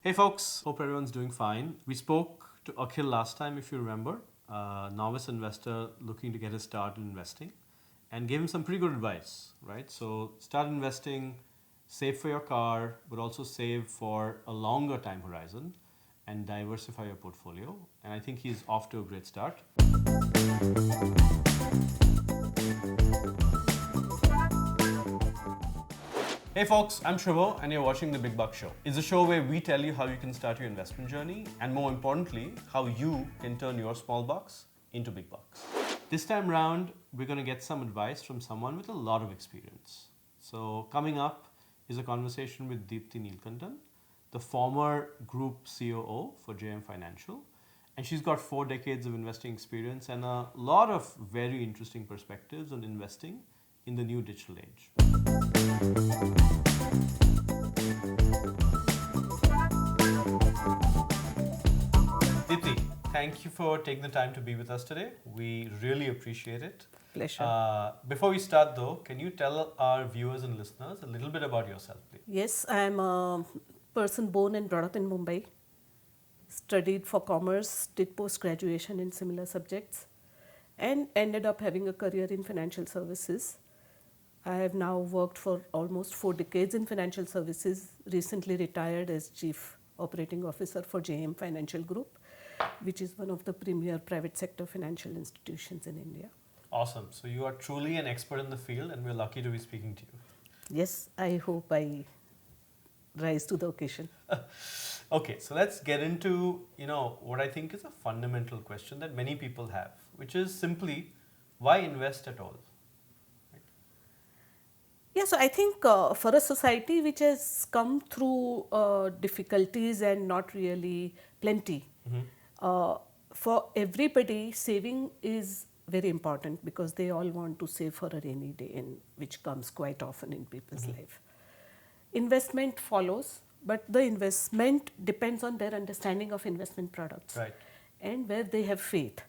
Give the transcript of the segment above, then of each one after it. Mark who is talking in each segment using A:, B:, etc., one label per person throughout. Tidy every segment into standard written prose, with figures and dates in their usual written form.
A: Hey folks, hope everyone's doing fine. We spoke to Akhil last time, if you remember, a novice investor looking to get his start in investing, and gave him some pretty good advice, right? So start investing, save for your car, but also save for a longer time horizon and diversify your portfolio. And I think he's off to a great start. Hey folks, I'm Shrivo and you're watching The Big Buck Show. It's a show where we tell you how you can start your investment journey and more importantly, how you can turn your small bucks into big bucks. This time round, we're going to get some advice from someone with a lot of experience. So coming up is a conversation with Deepthi Neelkantan, the former group COO for JM Financial. And she's got 4 decades of investing experience and a lot of very interesting perspectives on investing in the new digital age. Diti, thank you for taking the time to be with us today. We really appreciate it.
B: Pleasure.
A: Before we start though, can you tell our viewers and listeners a little bit about yourself, please?
B: Yes, I am a person born and brought up in Mumbai, studied for commerce, did post graduation in similar subjects, and ended up having a career in financial services. I have now worked for almost 4 decades in financial services, recently retired as Chief Operating Officer for JM Financial Group, which is one of the premier private sector financial institutions in India.
A: Awesome. So you are truly an expert in the field and we're lucky to be speaking to you.
B: Yes, I hope I rise to the occasion.
A: Okay, so let's get into, what I think is a fundamental question that many people have, which is simply why invest at all?
B: Yeah, so I think for a society which has come through difficulties and not really plenty, for everybody, saving is very important because they all want to save for a rainy day, and which comes quite often in people's life. Investment follows, but the investment depends on their understanding of investment products
A: Right.
B: and where they have faith.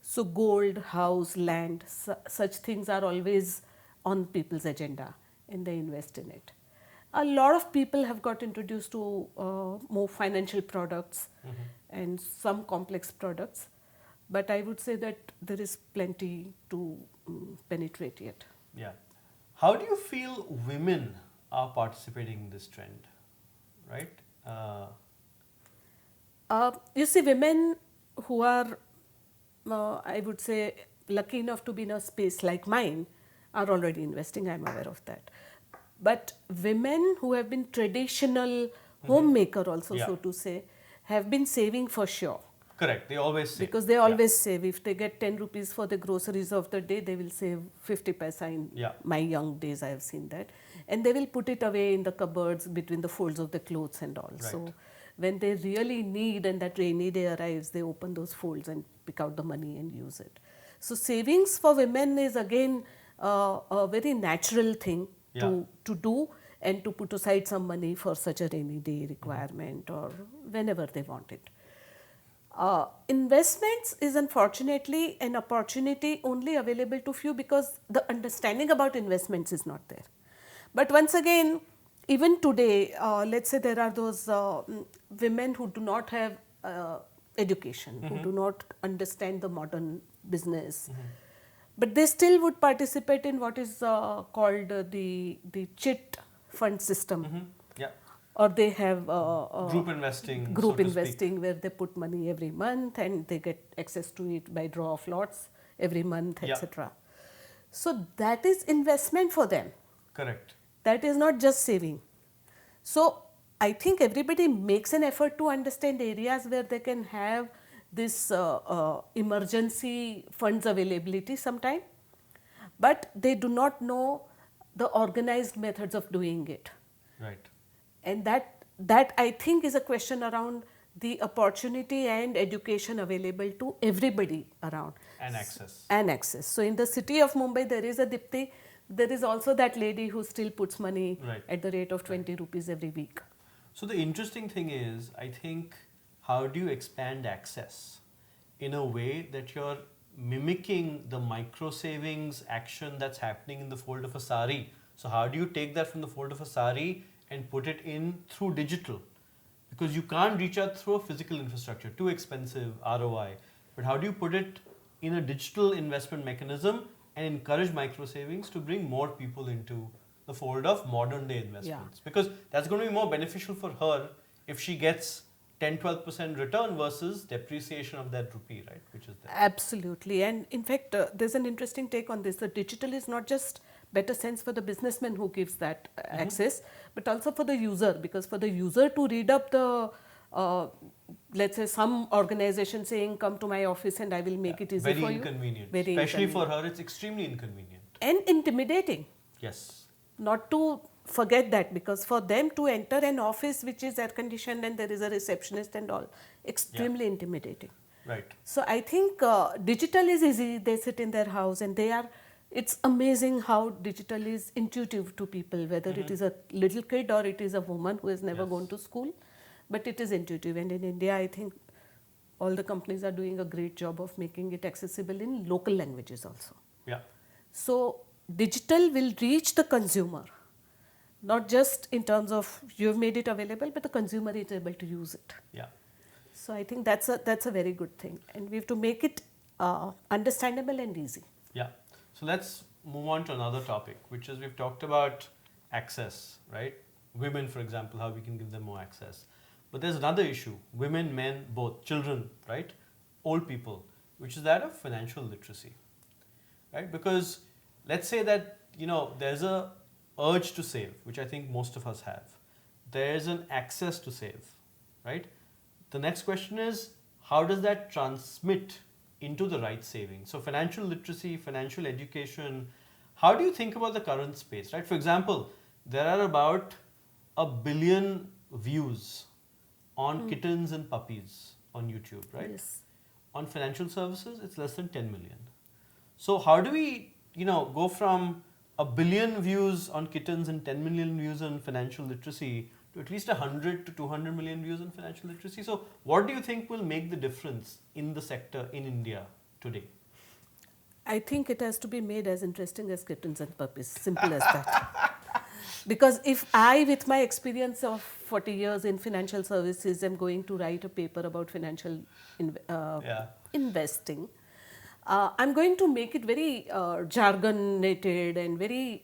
B: So, gold, house, land, such things are always on people's agenda and they invest in it. A lot of people have got introduced to more financial products and some complex products, but I would say that there is plenty to penetrate yet.
A: Yeah. How do you feel women are participating in this trend? Right?
B: You see, women who are, I would say, lucky enough to be in a space like mine are already investing, I'm aware of that. But women who have been traditional homemaker also,
A: Yeah.
B: so to say, have been saving for sure.
A: Correct. They always say.
B: Because they always save. If they get 10 rupees for the groceries of the day, they will save 50 paisa. In my young days, I have seen that. And they will put it away in the cupboards between the folds of the clothes and all.
A: Right.
B: So when they really need and that rainy day arrives, they open those folds and pick out the money and use it. So savings for women is again a very natural thing to do and to put aside some money for such a rainy day requirement or whenever they want it. Investments is unfortunately an opportunity only available to few because the understanding about investments is not there. But once again, even today, let's say there are those women who do not have education, who do not understand the modern business, but they still would participate in what is called the chit fund system.
A: Yeah.
B: Or they have
A: group investing.
B: Group
A: so to
B: investing
A: speak.
B: where they put money every month and they get access to it by draw of lots every month, etc. So that is investment for them.
A: Correct.
B: That is not just saving. So I think everybody makes an effort to understand areas where they can have this emergency funds availability sometime, but they do not know the organized methods of doing it.
A: Right.
B: And that I think is a question around the opportunity and education available to everybody around.
A: And access.
B: And access. So in the city of Mumbai, there is a Dipti. There is also that lady who still puts money at the rate of 20 rupees every week.
A: So the interesting thing is, I think, how do you expand access in a way that you're mimicking the micro savings action that's happening in the fold of a sari? So how do you take that from the fold of a sari and put it in through digital? Because you can't reach out through a physical infrastructure, too expensive, ROI. But how do you put it in a digital investment mechanism and encourage micro savings to bring more people into the fold of modern day investments? Because that's going to be more beneficial for her if she gets 10-12% return versus depreciation of that rupee, right? Which is there.
B: Absolutely. And in fact, there's an interesting take on this. The digital is not just better sense for the businessman who gives that access, but also for the user, because for the user to read up the, let's say some organization saying, come to my office and I will make it easy
A: Very
B: for
A: inconvenient.
B: you. Very
A: Especially
B: inconvenient.
A: for her, it's extremely inconvenient.
B: And intimidating.
A: Yes.
B: Not to forget that, because for them to enter an office which is air conditioned and there is a receptionist and all, extremely intimidating.
A: Right.
B: So I think digital is easy. They sit in their house and they are, it's amazing how digital is intuitive to people, whether it is a little kid or it is a woman who has never gone to school, but it is intuitive. And in India, I think all the companies are doing a great job of making it accessible in local languages also.
A: Yeah.
B: So digital will reach the consumer, not just in terms of you've made it available, but the consumer is able to use it.
A: Yeah.
B: So I think that's a very good thing, and we have to make it understandable and easy.
A: Yeah. So let's move on to another topic, which is we've talked about access, right? Women, for example, how we can give them more access. But there's another issue, women, men, both, children, right? Old people, which is that of financial literacy, right? Because let's say that, there's a urge to save, which I think most of us have. There's an access to save, right? The next question is, how does that transmit into the right saving? So financial literacy, financial education, how do you think about the current space, right? For example, there are about 1 billion views on kittens and puppies on YouTube, right?
B: Yes.
A: On financial services, it's less than 10 million. So how do we, go from 1 billion views on kittens and 10 million views on financial literacy to at least 100 to 200 million views on financial literacy? So what do you think will make the difference in the sector in India today?
B: I think it has to be made as interesting as kittens and puppies, simple as that. Because if I, with my experience of 40 years in financial services, am going to write a paper about financial investing, I'm going to make it very jargonated and very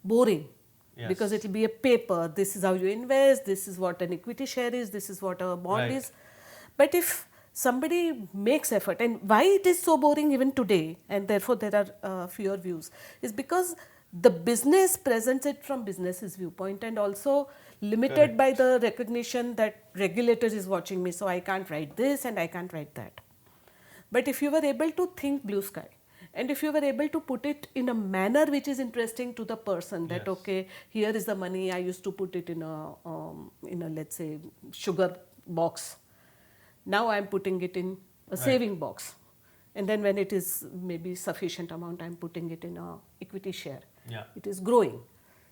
B: boring.
A: Yes.
B: Because it will be a paper. This is how you invest. This is what an equity share is. This is what a bond is. But if somebody makes effort, and why it is so boring even today, and therefore there are fewer views, is because the business presents it from business's viewpoint, and also limited by the recognition that regulator is watching me, so I can't write this and I can't write that. But if you were able to think blue sky, and if you were able to put it in a manner which is interesting to the person, that okay, here is the money, I used to put it in a let's say sugar box. Now I am putting it in a saving box, and then when it is maybe sufficient amount, I am putting it in a equity share. It is growing.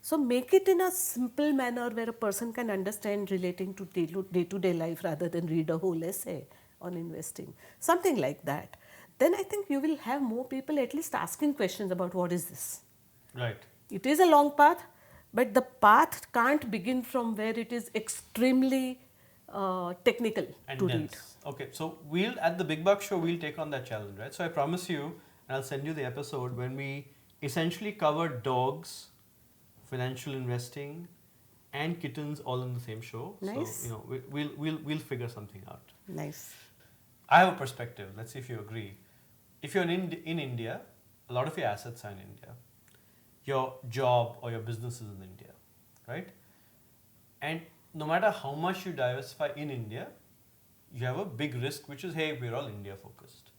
B: So make it in a simple manner where a person can understand relating to day-to-day life rather than read a whole essay on investing, something like that. Then I think you will have more people at least asking questions about what is this.
A: Right.
B: It is a long path, but the path can't begin from where it is extremely technical
A: And
B: to
A: dense.
B: read.
A: Okay, so we'll, at the Big Buck Show, we'll take on that challenge, right? So I promise you, and I'll send you the episode when we essentially cover dogs, financial investing, and kittens all in the same show.
B: Nice.
A: So, we'll figure something out.
B: Nice.
A: I have a perspective. Let's see if you agree. If you're in India, a lot of your assets are in India. Your job or your business is in India, right? And no matter how much you diversify in India, you have a big risk, which is, hey, we're all India focused.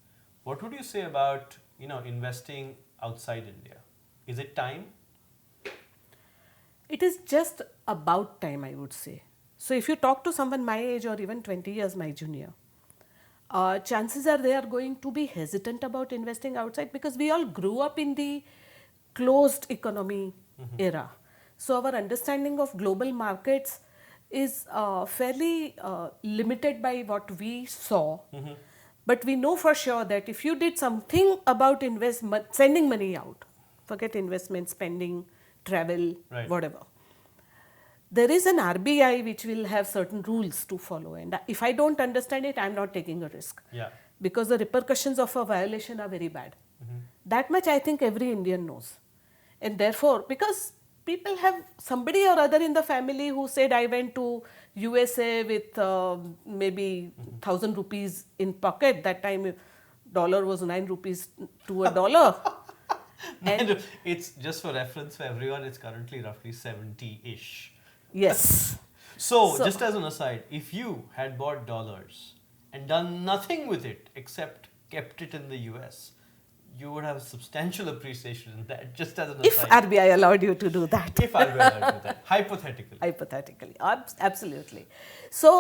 A: What would you say about, investing outside India? Is it time?
B: It is just about time, I would say. So if you talk to someone my age or even 20 years my junior, chances are they are going to be hesitant about investing outside, because we all grew up in the closed economy era. So our understanding of global markets is fairly limited by what we saw. But we know for sure that if you did something about sending money out, forget investment, spending, travel, whatever, there is an RBI which will have certain rules to follow, and if I don't understand it, I'm not taking a risk.
A: Yeah.
B: Because the repercussions of a violation are very bad. That much I think every Indian knows. And therefore, because people have somebody or other in the family who said, I went to USA with maybe 1,000 rupees in pocket. That time dollar was 9 rupees to a dollar.
A: And it's just for reference for everyone, it's currently roughly 70-ish.
B: Yes.
A: So, just as an aside, if you had bought dollars and done nothing with it except kept it in the US, you would have substantial appreciation in that, just as an
B: If
A: aside.
B: RBI allowed you to do that.
A: If RBI allowed to do that, hypothetically.
B: Hypothetically, absolutely. So,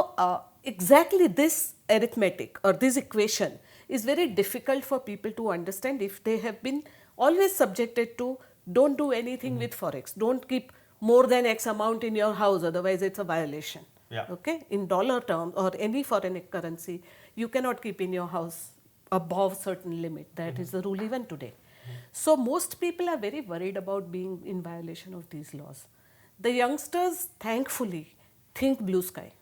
B: exactly this arithmetic or this equation is very difficult for people to understand if they have been always subjected to don't do anything with forex, don't keep more than X amount in your house, otherwise it's a violation.
A: Yeah.
B: Okay, in dollar terms or any foreign currency, you cannot keep in your house above certain limit. That is the rule even today. So most people are very worried about being in violation of these laws. The youngsters, thankfully, think blue sky.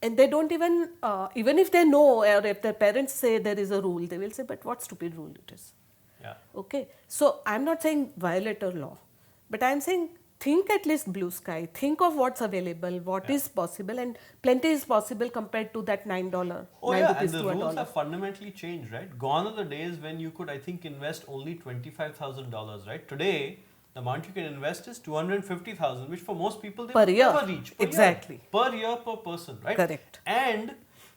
B: And they don't even if they know or if their parents say there is a rule, they will say, but what stupid rule it is.
A: Yeah.
B: Okay, so I'm not saying violate a law, but I'm saying think at least blue sky, think of what's available, what is possible, and plenty is possible compared to that $9.
A: Oh
B: 9
A: yeah, and
B: rupees
A: the
B: to a
A: rules
B: dollar.
A: have fundamentally changed, right? Gone are the days when you could, I think, invest only $25,000, right? Today, the amount you can invest is $250,000, which for most people they
B: Per
A: will
B: year.
A: never reach.
B: Exactly.
A: Per year per person, right?
B: Correct.
A: And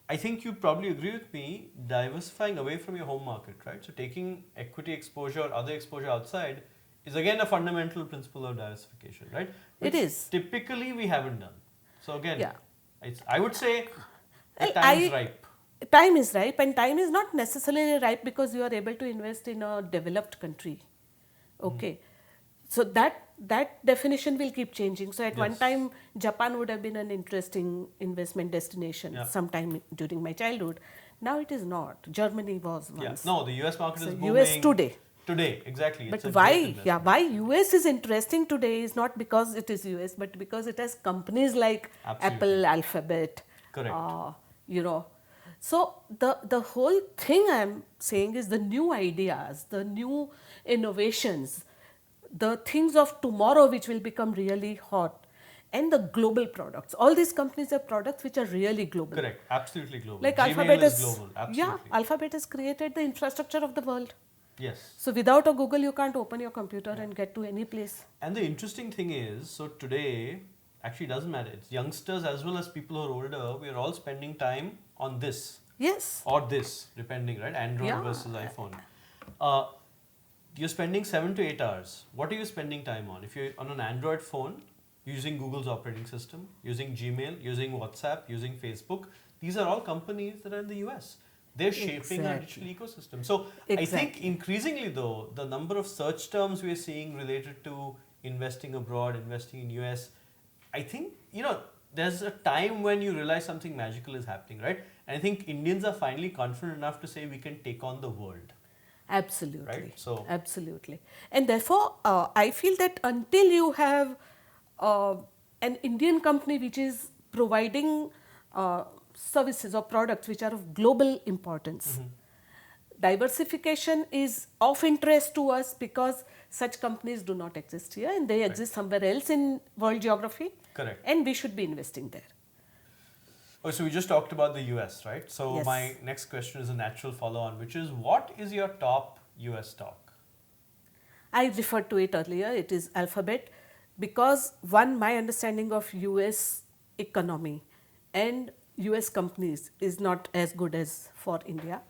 A: I think you probably agree with me, diversifying away from your home market, right? So taking equity exposure or other exposure outside is again a fundamental principle of diversification, right?
B: It
A: Which
B: is.
A: typically we haven't done. So again,
B: Yeah.
A: I would say the
B: Well,
A: time is ripe.
B: Time is ripe, and time is not necessarily ripe because you are able to invest in a developed country. Okay, so that definition will keep changing. So at one
A: Yes.
B: time, Japan would have been an interesting investment destination
A: Yeah.
B: sometime during my childhood. Now it is not. Germany was
A: Yeah.
B: once.
A: No, the US market
B: So
A: is booming.
B: US today.
A: Today, exactly.
B: But
A: It's a
B: why?
A: great investment.
B: Yeah, why US is interesting today is not because it is US, but because it has companies like
A: Absolutely.
B: Apple, Alphabet.
A: Correct.
B: You know, so the whole thing I'm saying is the new ideas, the new innovations, the things of tomorrow which will become really hot, and the global products. All these companies have products which are really global.
A: Correct. Absolutely global.
B: Like
A: Gmail
B: Alphabet
A: is global. Absolutely.
B: yeah, Alphabet has created the infrastructure of the world.
A: Yes.
B: So without a Google, you can't open your computer and get to any place.
A: And the interesting thing is, so today, actually doesn't matter. It's youngsters as well as people who are older. We are all spending time on this
B: Yes.
A: or this, depending, right? Android
B: Yeah.
A: versus iPhone. You're spending 7 to 8 hours. What are you spending time on? If you're on an Android phone, using Google's operating system, using Gmail, using WhatsApp, using Facebook, these are all companies that are in the US. They're shaping our digital ecosystem. So I think increasingly though, the number of search terms we're seeing related to investing abroad, investing in US, I think, there's a time when you realize something magical is happening, right? And I think Indians are finally confident enough to say we can take on the world.
B: Absolutely.
A: Right? So
B: absolutely. And therefore, I feel that until you have an Indian company which is providing services or products which are of global importance, diversification is of interest to us because such companies do not exist here and they exist somewhere else in world geography.
A: Correct.
B: And we should be investing there.
A: Oh, so we just talked about the US, right? So
B: Yes.
A: my next question is a natural follow-on, which is what is your top US stock?
B: I referred to it earlier. It is Alphabet because one, my understanding of US economy and US companies is not as good as for India.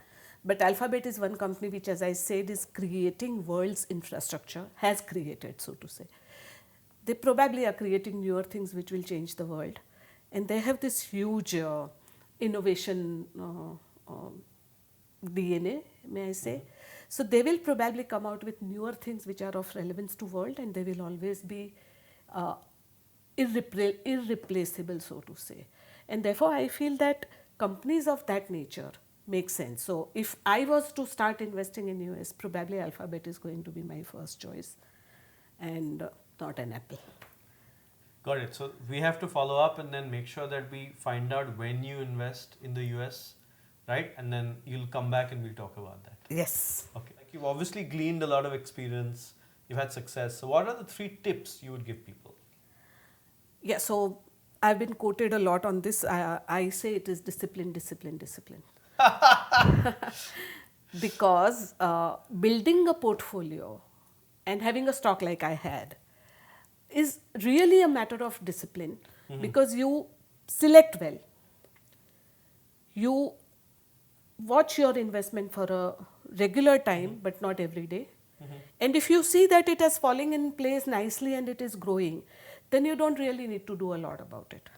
B: But Alphabet is one company which, as I said, is creating world's infrastructure, has created, so to say. They probably are creating newer things which will change the world. And they have this huge innovation DNA, may I say. So they will probably come out with newer things which are of relevance to world and they will always be irreplaceable, so to say. And therefore, I feel that companies of that nature make sense. So if I was to start investing in US, probably Alphabet is going to be my first choice and not an Apple.
A: Got it. So we have to follow up and then make sure that we find out when you invest in the US, right? And then you'll come back and we'll talk about that.
B: Yes.
A: Okay. Like you've obviously gleaned a lot of experience, you've had success. So what are the 3 tips you would give people?
B: Yeah, so I've been quoted a lot on this. I say it is discipline, discipline, discipline. Because building a portfolio and having a stock like I had is really a matter of discipline because you select well. You watch your investment for a regular time, but not every day. And if you see that it has fallen in place nicely and it is growing, then you don't really need to do a lot about it.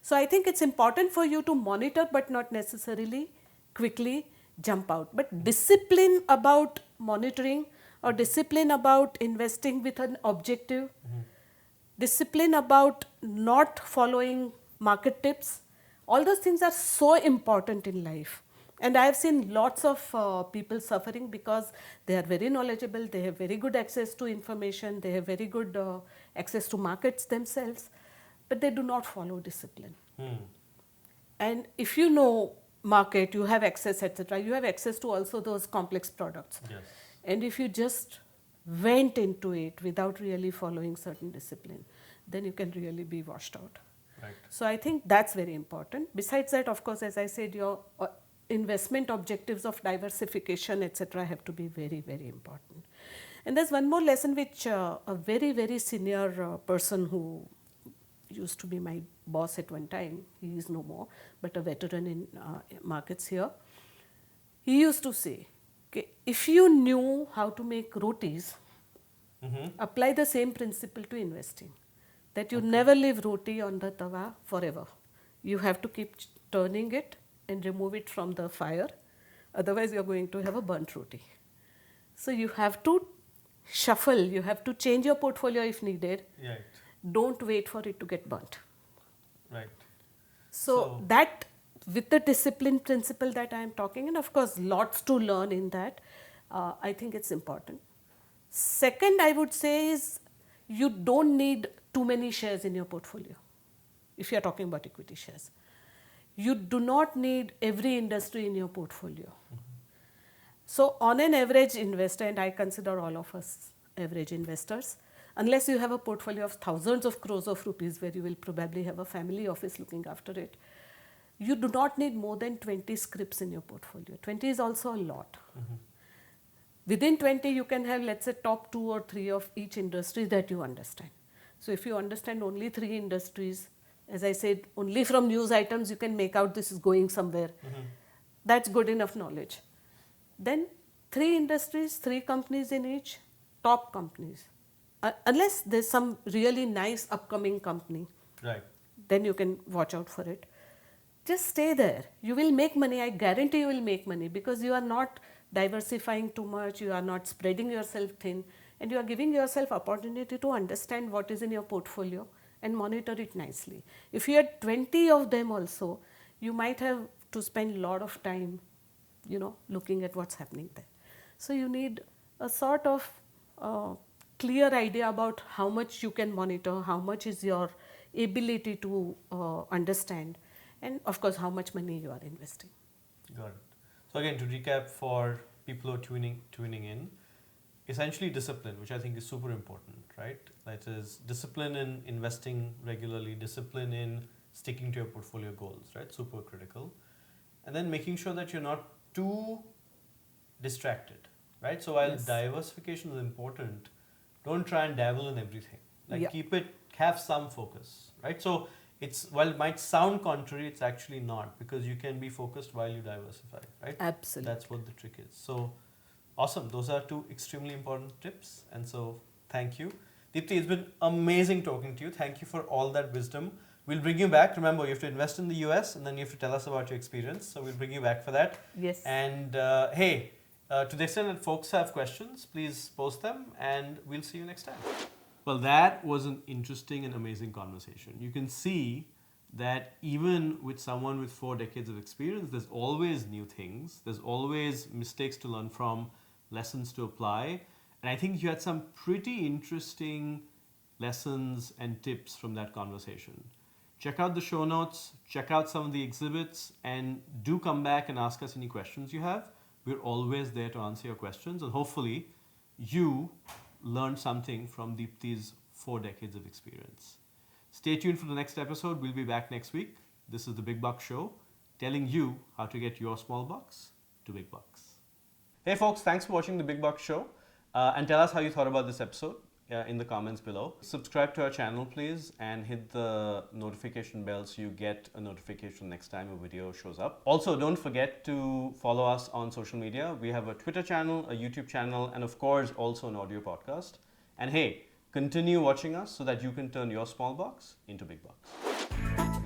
B: So I think it's important for you to monitor, but not necessarily quickly jump out. But discipline about monitoring or discipline about investing with an objective, discipline about not following market tips, all those things are so important in life. And I have seen lots of people suffering because they are very knowledgeable, they have very good access to information, they have very good access to markets themselves, but they do not follow discipline. And if you know market, you have access, etc., you have access to also those complex products.
A: Yes.
B: And if you just went into it without really following certain discipline, then you can really be washed out.
A: Right.
B: So I think that's very important. Besides that, of course, as I said, your investment objectives of diversification, etc., have to be very, very important. And there's one more lesson which a very, very senior person who used to be my boss at one time, he is no more, but a veteran in markets here, he used to say, okay, if you knew how to make rotis, apply the same principle to investing. That you never leave roti on the tawa forever. You have to keep turning it and remove it from the fire. Otherwise, you're going to have a burnt roti. So you have to shuffle. You have to change your portfolio if needed.
A: Right.
B: Don't wait for it to get burnt.
A: Right.
B: So that, with the discipline principle that I am talking, and of course, lots to learn in that, I think it's important. Second, I would say is you don't need too many shares in your portfolio if you are talking about equity shares. You do not need every industry in your portfolio. So on an average investor, and I consider all of us average investors, unless you have a portfolio of thousands of crores of rupees where you will probably have a family office looking after it, you do not need more than 20 scripts in your portfolio. 20 is also a lot. Within 20, you can have, let's say, top 2 or 3 of each industry that you understand. So if you understand only 3 industries, as I said, only from news items you can make out this is going somewhere. That's good enough knowledge. Then 3 industries, 3 companies in each, top companies. Unless there's some really nice upcoming company,
A: Right.
B: then you can watch out for it. Just stay there. You will make money. I guarantee you will make money because you are not diversifying too much, you are not spreading yourself thin, and you are giving yourself opportunity to understand what is in your portfolio and monitor it nicely. If you had 20 of them also, you might have to spend a lot of time, looking at what's happening there. So you need a sort of clear idea about how much you can monitor, how much is your ability to understand, and of course how much money you are investing.
A: Got it. So again, to recap for people who are tuning in, essentially discipline, which I think is super important, right? That is discipline in investing regularly, discipline in sticking to your portfolio goals, right? Super critical. And then making sure that you're not too distracted, right? So while diversification is important, don't try and dabble in everything. Have some focus, right? So while it might sound contrary, it's actually not, because you can be focused while you diversify, right?
B: Absolutely.
A: That's what the trick is. So awesome. Those are 2 extremely important tips. And so thank you. Deepti, it's been amazing talking to you. Thank you for all that wisdom. We'll bring you back. Remember, you have to invest in the US and then you have to tell us about your experience. So we'll bring you back for that.
B: Yes.
A: And to the extent that folks have questions, please post them and we'll see you next time. Well, that was an interesting and amazing conversation. You can see that even with someone with 4 decades of experience, there's always new things. There's always mistakes to learn from, lessons to apply. And I think you had some pretty interesting lessons and tips from that conversation. Check out the show notes, check out some of the exhibits, and do come back and ask us any questions you have. We're always there to answer your questions, and hopefully you learned something from Deepti's 4 decades of experience. Stay tuned for the next episode. We'll be back next week. This is the Big Bucks Show, telling you how to get your small bucks to big bucks. Hey folks, thanks for watching the Big Bucks Show. And tell us how you thought about this episode in the comments below. Subscribe to our channel, please, and hit the notification bell so you get a notification next time a video shows up. Also, don't forget to follow us on social media. We have a Twitter channel, a YouTube channel, and of course, also an audio podcast. And hey, continue watching us so that you can turn your small bucks into big bucks.